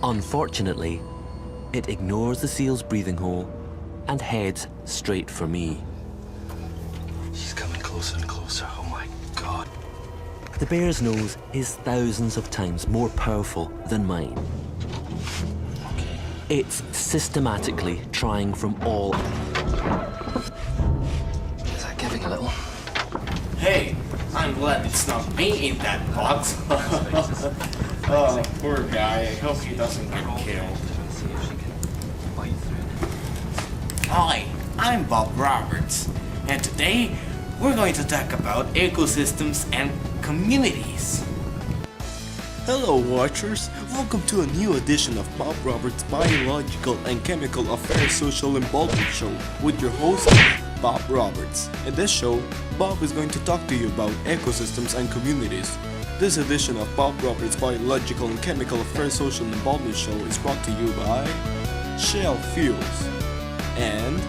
Unfortunately, it ignores the seal's breathing hole and heads straight for me. She's coming closer and closer. Oh my God. The bear's nose is thousands of times more powerful than mine. It's systematically trying from all... Is that giving a little? Hey, I'm glad it's not me in that box. Oh, poor guy. I hope he doesn't get killed. See if she can bite through it. Hi, I'm Bob Roberts, and today we're going to talk about ecosystems and communities. Hello watchers, welcome to a new edition of Bob Roberts' Biological and Chemical Affairs Social Involvement Show with your host, Bob Roberts. In this show, Bob is going to talk to you about ecosystems and communities. This edition of Bob Roberts' Biological and Chemical Affairs Social Involvement Show is brought to you by Shell Fuels and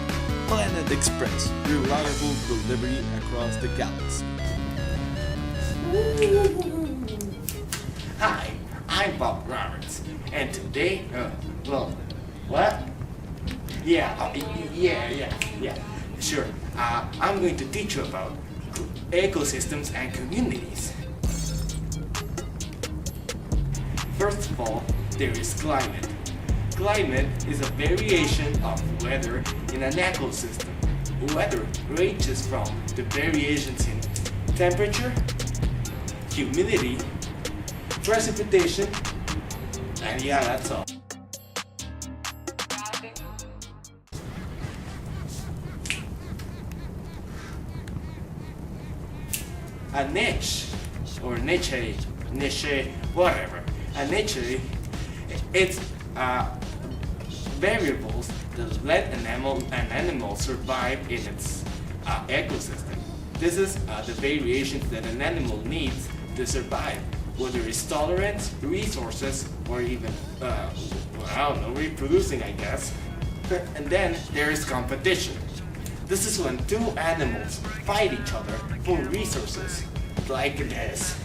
Planet Express, reliable delivery across the galaxy. Hi, I'm Bob Roberts, and today, what? Yeah, sure. I'm going to teach you about ecosystems and communities. First of all, there is climate. Climate is a variation of weather in an ecosystem. Weather ranges from the variations in temperature, humidity, precipitation, and yeah, that's all. A niche, or niche, whatever. A niche, it's variables that let an animal survive in its ecosystem. This is the variations that an animal needs to survive, whether it's tolerance, resources, or even, I don't know, reproducing, I guess. And then there is competition. This is when two animals fight each other for resources, like this.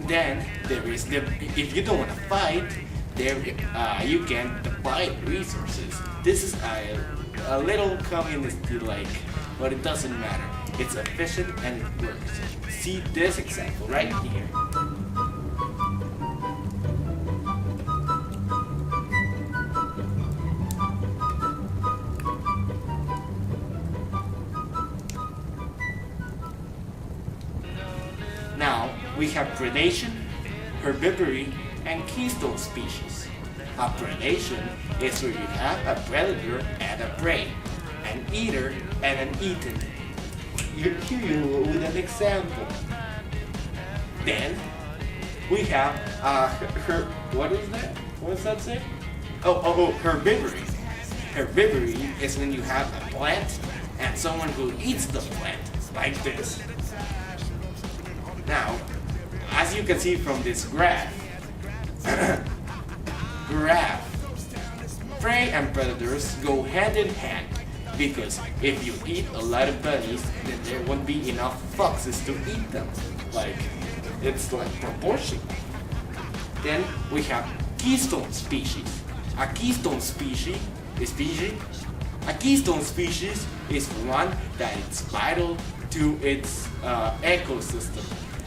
Then there is the, if you don't want to fight, there you can buy resources. This is a little communist like, but it doesn't matter. It's efficient and it works. See this example right here. Now, we have predation, herbivory, and keystone species. A predation is where you have a predator and a prey, an eater and an eaten. Here with an example. Then, we have what is that? What does that say? Herbivory. Herbivory is when you have a plant and someone who eats the plant, like this. Now, as you can see from this graph, prey and predators go hand in hand, because if you eat a lot of bunnies, then there won't be enough foxes to eat them. Like, it's like proportion. Then we have keystone species. A keystone species is one that is vital to its ecosystem.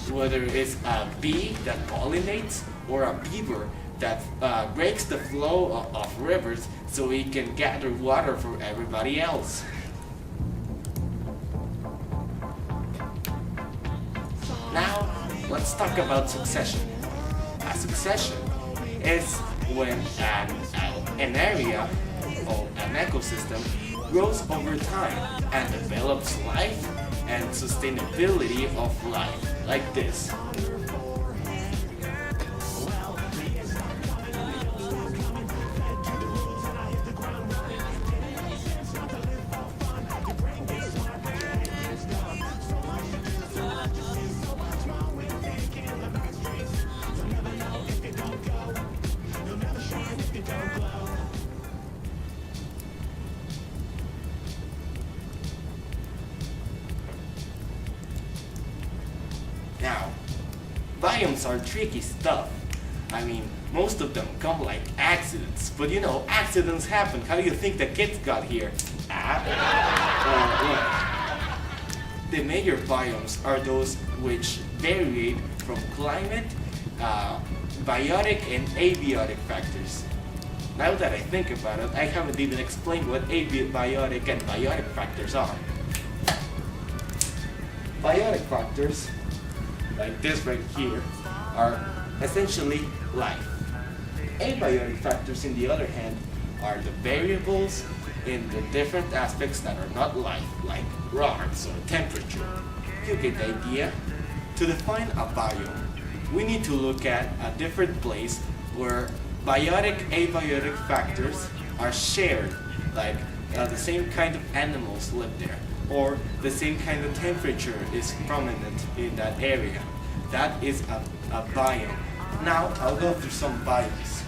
Whether it's a bee that pollinates or a beaver that breaks the flow of rivers so it can gather water for everybody else. Now, let's talk about succession. A succession is when an area or an ecosystem grows over time and develops life and sustainability of life, like this. Now, biomes are tricky stuff. I mean, most of them come like accidents, but you know, accidents happen. How do you think the kids got here? The major biomes are those which vary from climate, biotic and abiotic factors. Now that I think about it, I haven't even explained what abiotic and biotic factors are. Biotic factors, like this right here, are essentially life. Abiotic factors, in the other hand, are the variables in the different aspects that are not life, like rocks or temperature. You get the idea? To define a biome, we need to look at a different place where biotic, abiotic factors are shared, like the same kind of animals live there, or the same kind of temperature is prominent in that area. That is a biome. Now I'll go through some biomes.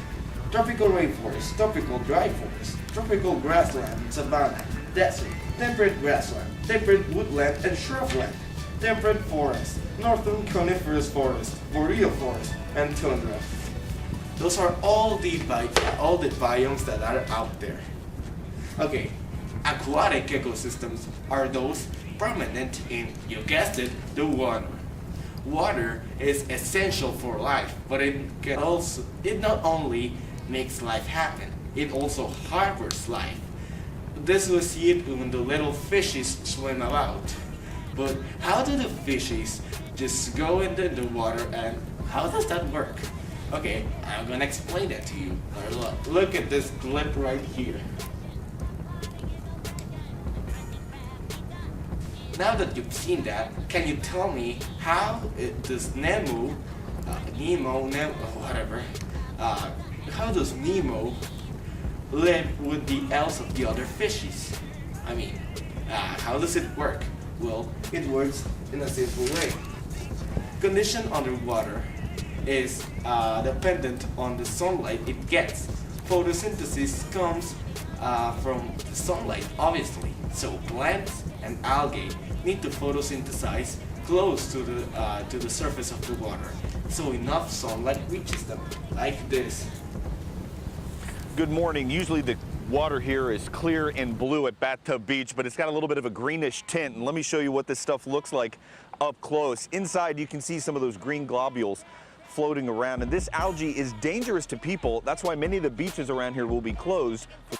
Tropical rainforest, tropical dry forest, tropical grassland, savanna, desert, temperate grassland, temperate woodland and shrubland, temperate forest, northern coniferous forest, boreal forest, and tundra. Those are all the biomes that are out there. Okay, aquatic ecosystems are those prominent in, you guessed it, the water. Water is essential for life, but it not only makes life happen, it also harbors life. This we see it when the little fishes swim about. But how do the fishes just go into the water, and how does that work? Okay, I'm gonna explain that to you. Look at this clip right here. Now that you've seen that, can you tell me how does Nemo, how does Nemo live with the else of the other fishes? I mean, how does it work? Well, it works in a simple way. Condition underwater is dependent on the sunlight it gets. Photosynthesis comes from the sunlight, obviously. So plants and algae need to photosynthesize close to the surface of the water, so enough sunlight reaches them, like this. Good morning. Usually the water here is clear and blue at Bathtub Beach, but it's got a little bit of a greenish tint. And let me show you what this stuff looks like up close. Inside you can see some of those green globules floating around, and this algae is dangerous to people. That's why many of the beaches around here will be closed for